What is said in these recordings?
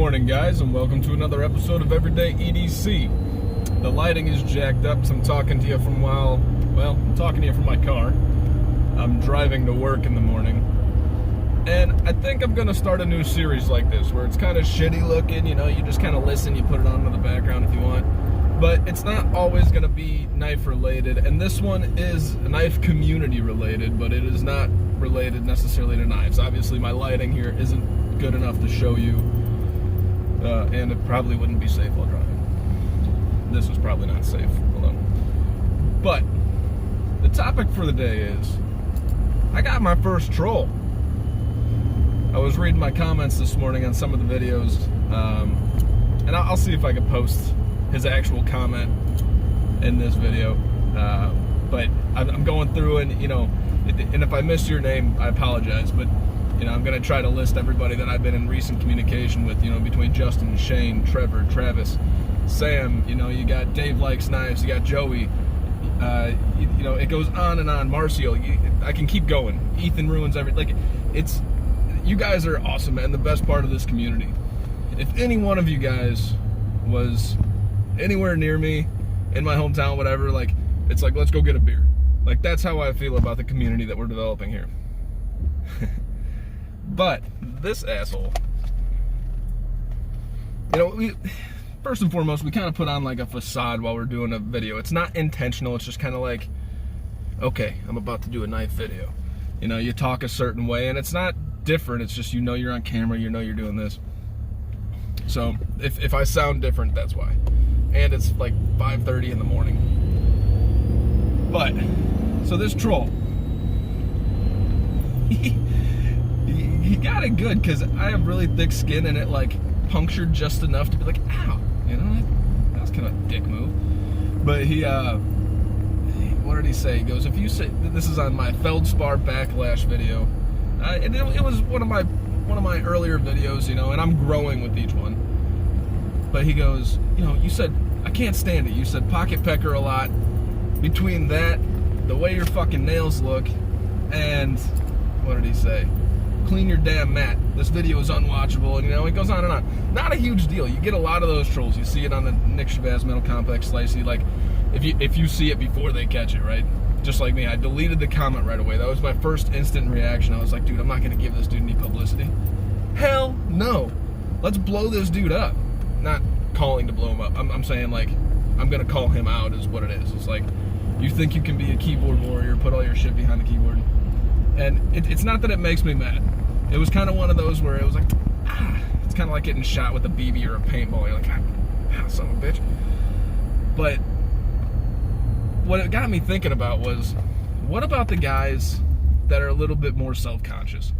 morning, guys, and welcome to another episode of Everyday EDC. The lighting is jacked up, so I'm talking to you from I'm talking to you from my car. I'm driving to work in the morning. And I think I'm going to start a new series like this, where it's kind of shitty looking, you just kind of listen, you put it on in the background if you want. But it's not always going to be knife related, and this one is knife community related, but it is not related necessarily to knives. Obviously, my lighting here isn't good enough to show you, and it probably wouldn't be safe while driving. This was probably not safe alone. But the topic for the day is, I got my first troll. I was reading my comments this morning on some of the videos, and I'll see if I can post his actual comment in this video. But I'm going through and if I missed your name, I apologize, but I'm going to try to list everybody that I've been in recent communication with, between Justin, Shane, Trevor, Travis, Sam, you got Dave Likes Knives, you got Joey, it goes on and on, Marcio, I can keep going, Ethan ruins everything. You guys are awesome, man, the best part of this community. If any one of you guys was anywhere near me, in my hometown, whatever, it's like, let's go get a beer. That's how I feel about the community that we're developing here. But this asshole, first and foremost, we kind of put on a facade while we're doing a video. It's not intentional. It's just kind of like, okay, I'm about to do a knife video. You talk a certain way, and it's not different. It's just, you're on camera, you're doing this. So if I sound different, that's why. And it's like 5:30 in the morning. But, so this troll, he got it good, because I have really thick skin, and it punctured just enough to be like, ow, that was kind of a dick move. But what did he say? He goes, if you say, this is on my Feldspar backlash video, and it was one of my earlier videos, and I'm growing with each one. But he goes, you said, I can't stand it. You said pocket pecker a lot. Between that, the way your fucking nails look, and what did he say? Clean your damn mat. This video is unwatchable, and it goes on and on. Not a huge deal. You get a lot of those trolls. You see it on the Nick Shabazz Metal Complex Slicey. If you see it before they catch it, right? Just like me, I deleted the comment right away. That was my first instant reaction. I was like, dude, I'm not gonna give this dude any publicity. Hell no. Let's blow this dude up. Not calling to blow him up. I'm saying I'm gonna call him out is what it is. It's like, you think you can be a keyboard warrior, put all your shit behind the keyboard. And it's not that it makes me mad. It was kind of one of those where it was like, it's kind of like getting shot with a BB or a paintball. You're like, son of a bitch. But what it got me thinking about was, what about the guys that are a little bit more self-conscious?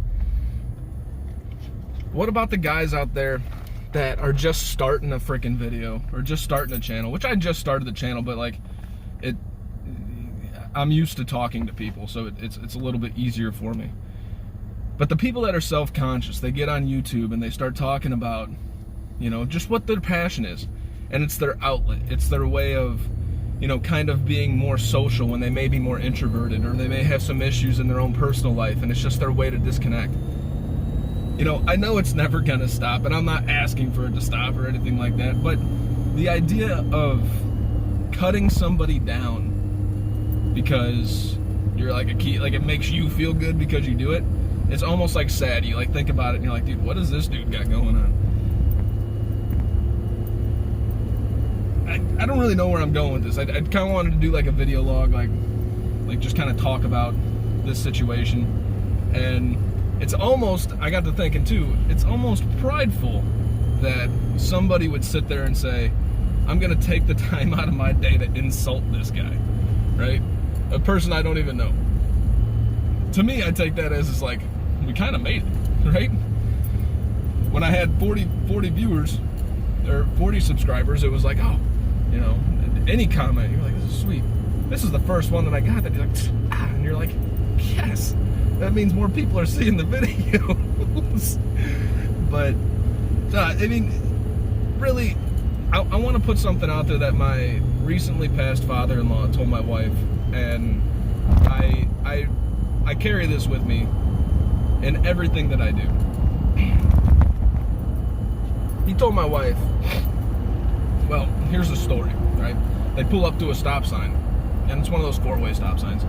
What about the guys out there that are just starting a freaking video, or just starting a channel, which I just started the channel, but I'm used to talking to people, so it's a little bit easier for me. But the people that are self-conscious, they get on YouTube and they start talking about, just what their passion is. And it's their outlet. It's their way of, kind of being more social when they may be more introverted, or they may have some issues in their own personal life, and it's just their way to disconnect. I know it's never gonna stop, and I'm not asking for it to stop or anything like that, but the idea of cutting somebody down because you're it makes you feel good because you do it, it's almost sad. You think about it and you're like, dude, what does this dude got going on? I don't really know where I'm going with this. I kind of wanted to do a video log, just kind of talk about this situation. And it's almost, I got to thinking too, it's almost prideful that somebody would sit there and say, I'm going to take the time out of my day to insult this guy, right? A person I don't even know. To me, I take that as we kind of made it, right? When I had 40 viewers, or 40 subscribers, it was like, oh, any comment, you're like, this is sweet. This is the first one that I got that you're like, and you're like, yes, that means more people are seeing the videos. But, really, I want to put something out there that my recently passed father-in-law told my wife, and I carry this with me in everything that I do. he told my wife, well, here's the story, right? They pull up to a stop sign, and it's one of those four-way stop signs,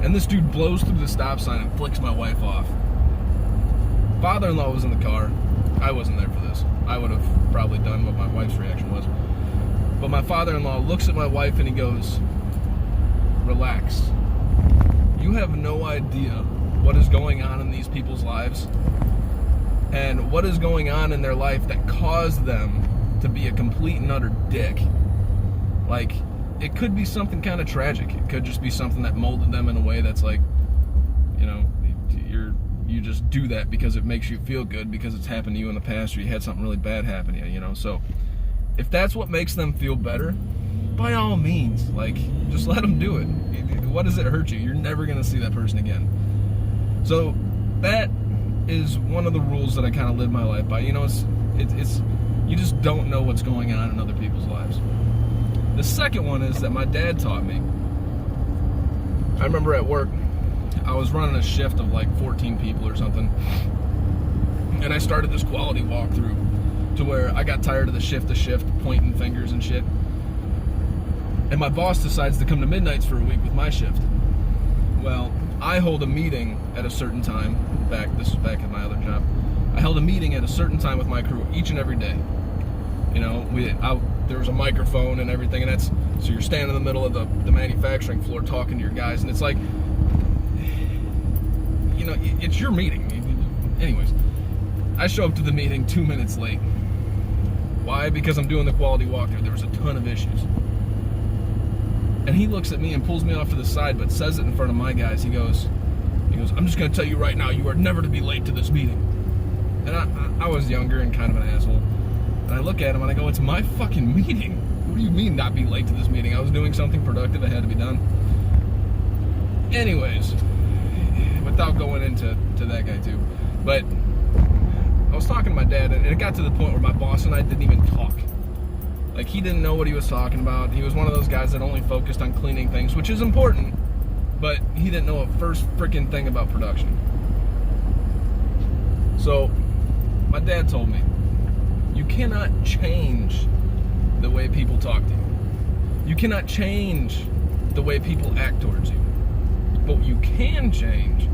and this dude blows through the stop sign and flicks my wife off. Father-in-law was in the car. I wasn't there for this. I would have probably done what my wife's reaction was. But my father-in-law looks at my wife and he goes, relax. You have no idea what is going on in these people's lives and what is going on in their life that caused them to be a complete and utter dick. Like, it could be something kind of tragic. It could just be something that molded them in a way that's like, you know, you just do that because it makes you feel good because it's happened to you in the past or you had something really bad happen to you, you know. So if that's what makes them feel better, by all means, like, just let them do it. What does it hurt you? You're never going to see that person again. So that is one of the rules that I kind of live my life by. You know, it's you just don't know what's going on in other people's lives. The second one is that my dad taught me. I remember at work, I was running a shift of like 14 people or something, and I started this quality walkthrough to where I got tired of the shift to shift, pointing fingers and shit. And my boss decides to come to midnights for a week with my shift. Well, I hold a meeting at a certain time. This was back at my other job. I held a meeting at a certain time with my crew each and every day. You know, there was a microphone and everything, and so you're standing in the middle of the manufacturing floor talking to your guys, and it's like, you know, it's your meeting. Anyways, I show up to the meeting 2 minutes late. Why? Because I'm doing the quality walkthrough. There was a ton of issues. And he looks at me and pulls me off to the side, but says it in front of my guys. He goes, I'm just going to tell you right now, you are never to be late to this meeting. And I was younger and kind of an asshole. And I look at him and I go, it's my fucking meeting. What do you mean not be late to this meeting? I was doing something productive that had to be done. Anyways, without going into that guy too, but I was talking to my dad, and it got to the point where my boss and I didn't even talk. Like, he didn't know what he was talking about. He was one of those guys that only focused on cleaning things, which is important, but he didn't know a first freaking thing about production. So my dad told me, you cannot change the way people talk to you. You cannot change the way people act towards you. But you can change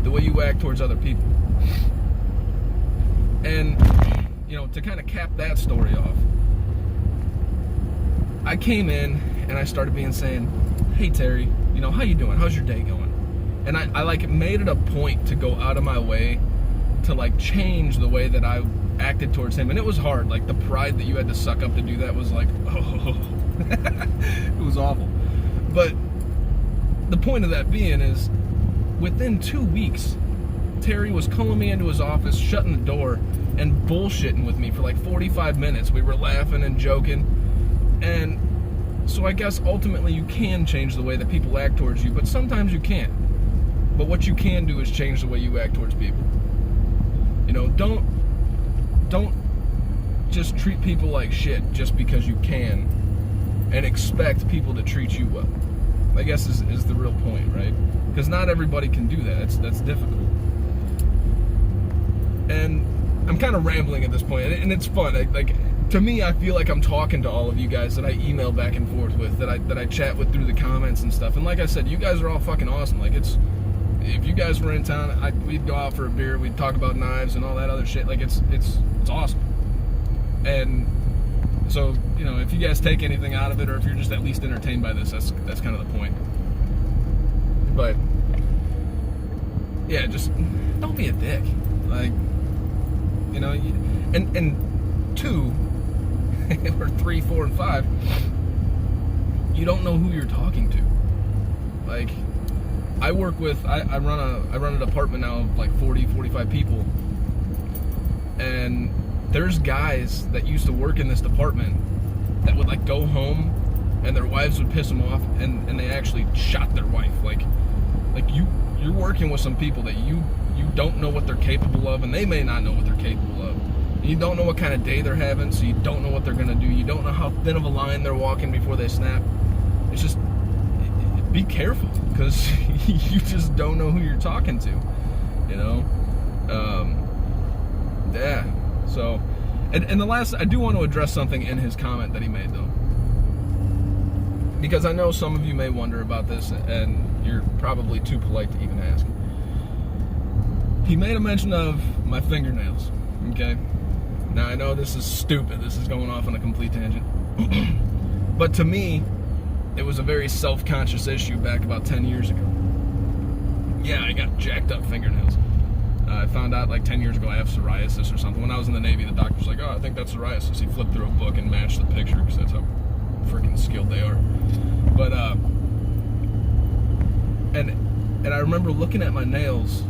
the way you act towards other people. And, you know, to kind of cap that story off, I came in and I started saying, hey Terry, you know, how you doing? How's your day going? And I like made it a point to go out of my way to like change the way that I acted towards him. And it was hard. Like, the pride that you had to suck up to do that was like, oh, it was awful. But the point of that being is, within 2 weeks, Terry was calling me into his office, shutting the door, and bullshitting with me for like 45 minutes. We were laughing and joking. And so I guess ultimately you can change the way that people act towards you, but sometimes you can't. But what you can do is change the way you act towards people. You know, don't just treat people like shit just because you can and expect people to treat you well. I guess is the real point, right? Because not everybody can do that. That's difficult. And I'm kind of rambling at this point, and it's fun. Like, to me, I feel like I'm talking to all of you guys that I email back and forth with, that I chat with through the comments and stuff. And like I said, you guys are all fucking awesome. Like, if you guys were in town, we'd go out for a beer, we'd talk about knives and all that other shit. Like, it's awesome. And so, you know, if you guys take anything out of it, or if you're just at least entertained by this, that's kind of the point. But yeah, just don't be a dick. Like, you know, and 2 or 3, 4, and 5, you don't know who you're talking to. Like, I run a department now of like 40, 45 people, and there's guys that used to work in this department that would like go home and their wives would piss them off, and they actually shot their wife. Like you're working with some people that you don't know what they're capable of, and they may not know what they're capable of. You don't know what kind of day they're having, so you don't know what they're gonna do. You don't know how thin of a line they're walking before they snap. It's just, be careful, because you just don't know who you're talking to, you know? Yeah. So, And the last, I do want to address something in his comment that he made, though. Because I know some of you may wonder about this, and you're probably too polite to even ask. He made a mention of my fingernails, okay? Now, I know this is stupid. This is going off on a complete tangent. But to me, it was a very self-conscious issue back about 10 years ago. Yeah, I got jacked up fingernails. I found out like 10 years ago I have psoriasis or something. When I was in the Navy, the doctor's like, oh, I think that's psoriasis. He flipped through a book and matched the picture because that's how freaking skilled they are. But, and I remember looking at my nails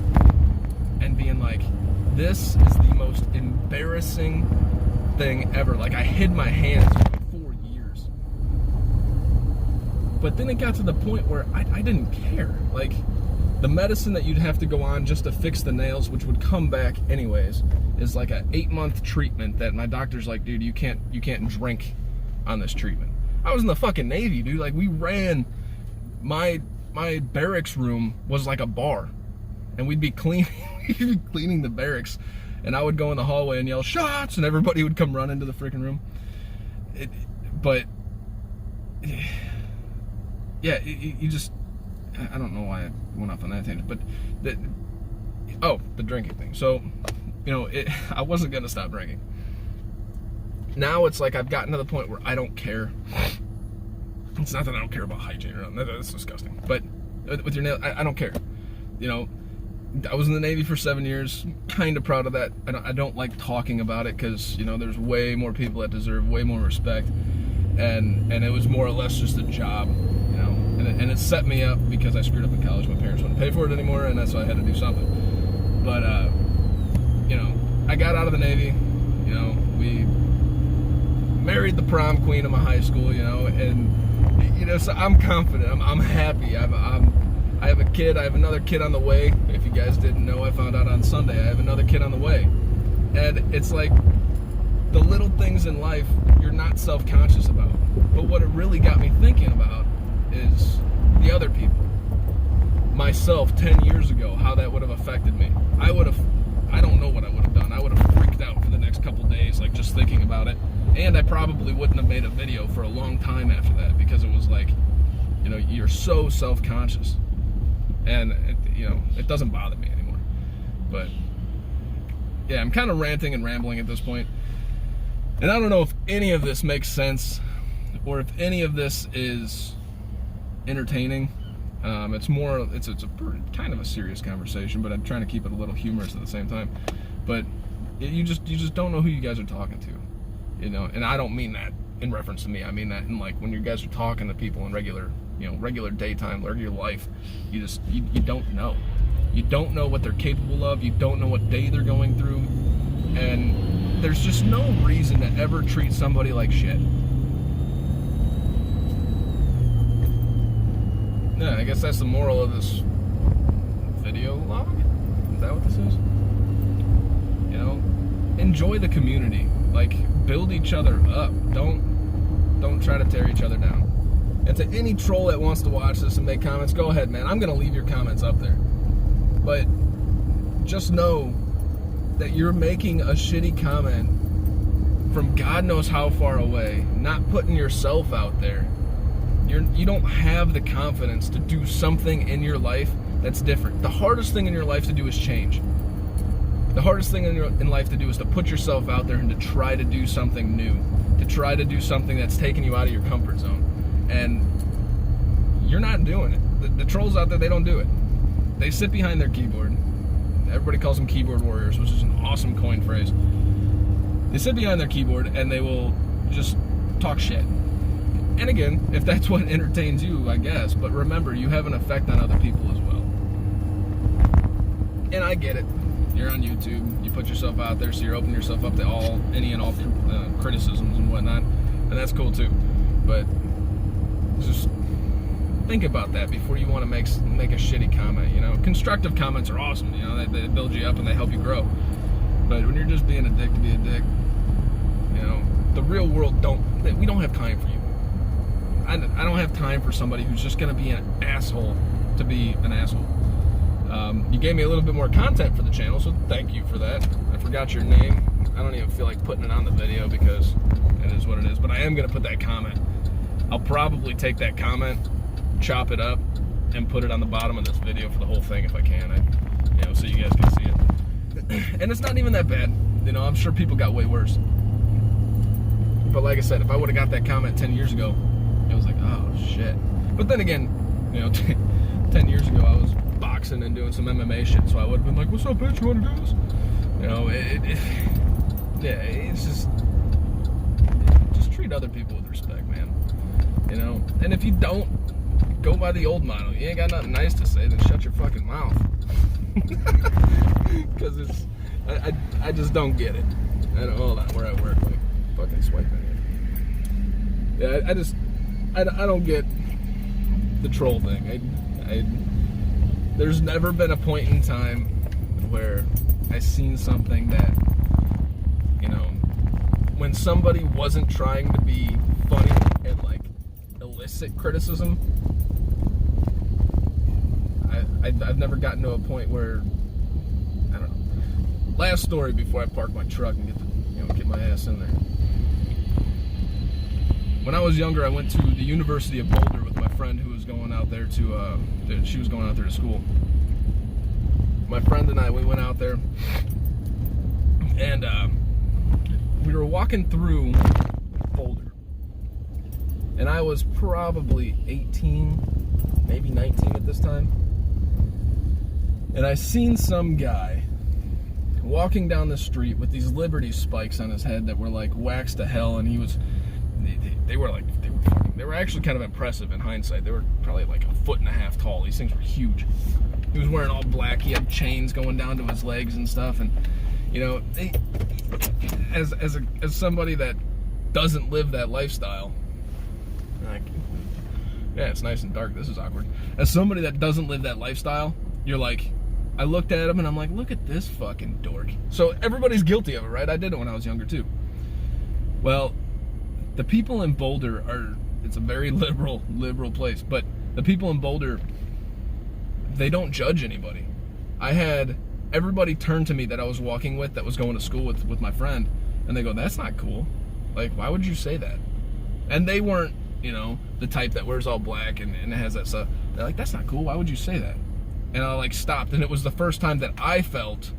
and being like, this is the most embarrassing thing ever. Like, I hid my hands for like 4 years. But then it got to the point where I didn't care. Like, the medicine that you'd have to go on just to fix the nails, which would come back anyways, is like an 8-month treatment that my doctor's like, dude, you can't drink on this treatment. I was in the fucking Navy, dude. Like, we ran, my barracks room was like a bar, and we'd be cleaning the barracks, and I would go in the hallway and yell shots, and everybody would come run into the freaking room. But yeah, you just, I don't know why I went off on that tangent, but the drinking thing. So, you know, I wasn't gonna stop drinking. Now it's like I've gotten to the point where I don't care. It's not that I don't care about hygiene or nothing. That's disgusting. But with your nails, I don't care. You know, I was in the Navy for 7 years. Kind of proud of that. I don't like talking about it because, you know, there's way more people that deserve way more respect. And it was more or less just a job, you know. And it set me up because I screwed up in college. My parents wouldn't pay for it anymore, and that's why I had to do something. But, you know, I got out of the Navy. You know, we married the prom queen of my high school, you know, and, you know, so I'm confident. I'm happy. I have a kid. I have another kid on the way. If you guys didn't know, I found out on Sunday. I have another kid on the way. And it's like the little things in life you're not self-conscious about. But what it really got me thinking about is the other people. Myself 10 years ago, how that would have affected me. I don't know what I would have done. I would have freaked out for the next couple days, like just thinking about it. And I probably wouldn't have made a video for a long time after that because it was like, you know, you're so self-conscious. And, you know, it doesn't bother me anymore. But, yeah, I'm kind of ranting and rambling at this point. And I don't know if any of this makes sense or if any of this is entertaining. It's a pretty, kind of a serious conversation, but I'm trying to keep it a little humorous at the same time. But you just don't know who you guys are talking to, you know. And I don't mean that in reference to me. I mean that in like when you guys are talking to people in regular daytime, regular life. You don't know. You don't know what they're capable of. You don't know what day they're going through, and there's just no reason to ever treat somebody like shit. Yeah, I guess that's the moral of this video log. Is that what this is? You know, enjoy the community. Like, build each other up. Don't try to tear each other down. And to any troll that wants to watch this and make comments, go ahead, man. I'm gonna leave your comments up there. But just know that you're making a shitty comment from God knows how far away, not putting yourself out there. You don't have the confidence to do something in your life that's different. The hardest thing in your life to do is change. The hardest thing in life to do is to put yourself out there and to try to do something new, to try to do something that's taking you out of your comfort zone. And you're not doing it. The trolls out there, they don't do it. They sit behind their keyboard. Everybody calls them keyboard warriors, which is an awesome coin phrase. They sit behind their keyboard and they will just talk shit. And again, if that's what entertains you, I guess. But remember, you have an effect on other people as well. And I get it. You're on YouTube. You put yourself out there, so you're opening yourself up to any and all criticisms and whatnot. And that's cool too. But just think about that before you want to make a shitty comment. You know, constructive comments are awesome. You know, they build you up and they help you grow. But when you're just being a dick to be a dick, you know, the real world we don't have time for you. I don't have time for somebody who's just gonna be an asshole to be an asshole. You gave me a little bit more content for the channel, so thank you for that. I forgot your name. I don't even feel like putting it on the video because it is what it is, but I am going to put that comment. I'll probably take that comment, chop it up, and put it on the bottom of this video for the whole thing if I can, so you guys can see it. And it's not even that bad. I'm sure people got way worse. But like I said, if I would have got that comment 10 years ago, it was like, oh shit. But then again, 10 years ago I was boxing and doing some MMA shit, so I would have been like, what's up, bitch, you want to do this? It's just treat other people with respect, man. And if you don't, go by the old motto. You ain't got nothing nice to say, then shut your fucking mouth. Because I just don't get it. Hold on, where I work, like, fucking swiping here. Yeah, I don't get the troll thing. There's never been a point in time where I seen something that, when somebody wasn't trying to be funny and like illicit criticism, I've never gotten to a point where, I don't know. Last story before I park my truck and get my ass in there. When I was younger, I went to the University of Boulder with my friend who was going out there she was going out there to school. My friend and I, we went out there, and we were walking through Boulder, and I was probably 18, maybe 19 at this time, and I seen some guy walking down the street with these Liberty spikes on his head that were like waxed to hell, and they were actually kind of impressive in hindsight. They were probably like 1.5 feet tall. These things were huge. He was wearing all black. He had chains going down to his legs and stuff. And as somebody that doesn't live that lifestyle, like, yeah, it's nice and dark. This is awkward. As somebody that doesn't live that lifestyle, you're like, I looked at him and I'm like, look at this fucking dork. So everybody's guilty of it, right? I did it when I was younger too. Well, the people in Boulder it's a very liberal place, but the people in Boulder, they don't judge anybody. I had everybody turn to me that I was walking with that was going to school with my friend, and they go, that's not cool. Like, why would you say that? And they weren't, the type that wears all black and it has that stuff. They're like, that's not cool. Why would you say that? And I like stopped, and it was the first time that I felt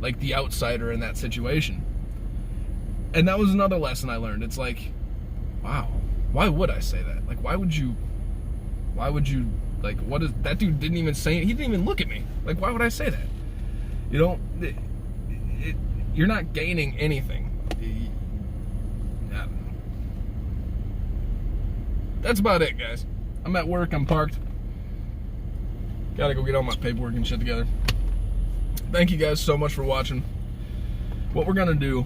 like the outsider in that situation. And that was another lesson I learned. It's like, wow, why would I say that? Like, why would you, like, what is, that dude didn't even say, he didn't even look at me. Like, why would I say that? You're not gaining anything. That's about it, guys. I'm at work, I'm parked. Gotta go get all my paperwork and shit together. Thank you guys so much for watching. What we're gonna do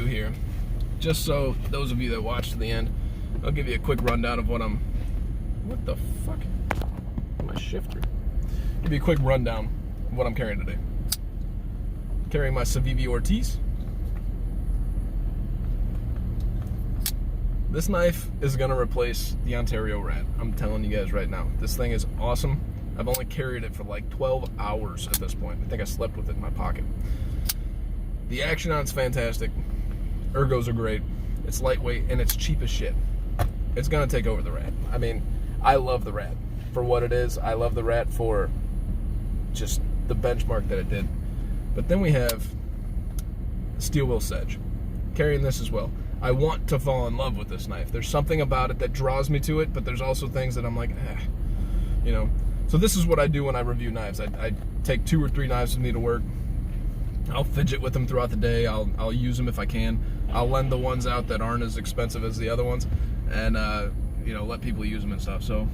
here, just so those of you that watched to the end, I'll give you a quick rundown of what the fuck? My shifter. Give you a quick rundown of what I'm carrying today. Carrying my Civivi Ortiz. This knife is gonna replace the Ontario Rat. I'm telling you guys right now. This thing is awesome. I've only carried it for like 12 hours at this point. I think I slept with it in my pocket. The action on it's fantastic. Ergos are great. It's lightweight and it's cheap as shit. It's gonna take over the Rat. I mean, I love the Rat for what it is. I love the Rat for just the benchmark that it did. But then we have Steel Wheel Sedge. Carrying this as well. I want to fall in love with this knife. There's something about it that draws me to it, but there's also things that I'm like, So this is what I do when I review knives. I take 2 or 3 knives with me to work. I'll fidget with them throughout the day. I'll use them if I can. I'll lend the ones out that aren't as expensive as the other ones, and let people use them and stuff. So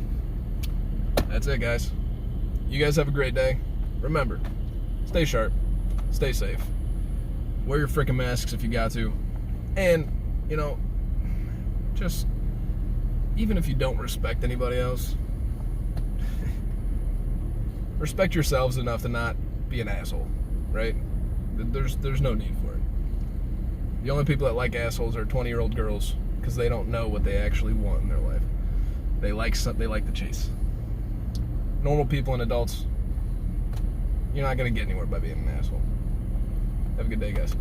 that's it, guys. You guys have a great day. Remember, stay sharp, stay safe. Wear your freaking masks if you got to, and just even if you don't respect anybody else, respect yourselves enough to not be an asshole, right? There's no need for it. The only people that like assholes are 20-year-old girls because they don't know what they actually want in their life. They like the chase. normal people and adults, you're not going to get anywhere by being an asshole. Have a good day, guys.